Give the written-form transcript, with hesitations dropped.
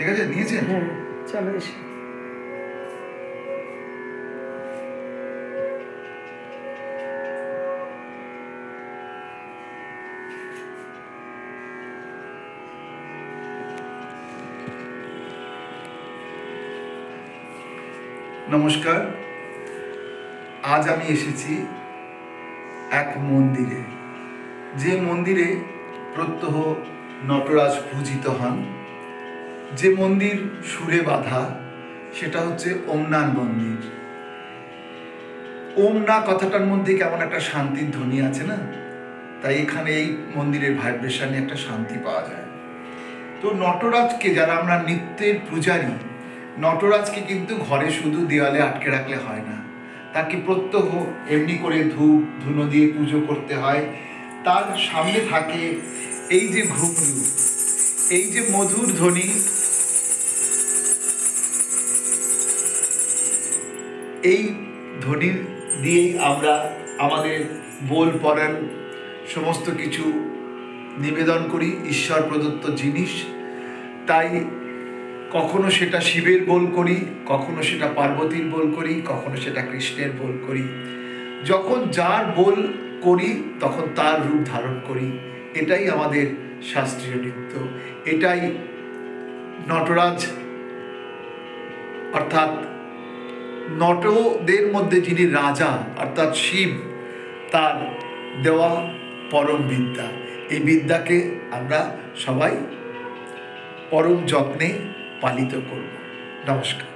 ঠিক আছে, নিয়েছেন? হ্যাঁ, চলো এসো। নমস্কার। আজ আমি এসেছি এক মন্দিরে, যে মন্দিরে প্রত্যহ নটরাজ পূজিত হন, যে মন্দির সুরে বাঁধা, সেটা হচ্ছে ওমনান মন্দির। ওম না কথাটার মধ্যে কেমন একটা শান্তির ধ্বনি আছে না? তাই এখানে এই মন্দিরের ভাইব্রেশনে একটা শান্তি পাওয়া যায়। তো নটরাজকে, যারা আমরা নিত্যের পূজারী, নটরাজকে কিন্তু ঘরে শুধু দেওয়ালে আটকে রাখলে হয় না, তাকে প্রত্যহ এমনি করে ধূপ ধুনো দিয়ে পুজো করতে হয়। তার সামনে থাকে এই যে ঘুঘরু, এই যে মধুর ধ্বনি, এই ধ্বনি দিয়েই আমরা আমাদের বোল পরাণ সমস্ত কিছু নিবেদন করি, ঈশ্বর প্রদত্ত জিনিস। তাই কখনো সেটা শিবের বোল করি, কখনো সেটা পার্বতীর বোল করি, কখনো সেটা কৃষ্ণের বোল করি। যখন যার বোল করি তখন তার রূপ ধারণ করি। এটাই আমাদের শাস্ত্রীয় নৃত্য, এটাই নটরাজ অর্থাৎ নটদের মধ্যে যিনি রাজা অর্থাৎ শিব, তার দেওয়া পরম বিদ্যা। এই বিদ্যাকে আমরা সবাই পরম যত্নে পালিত করব। নমস্কার।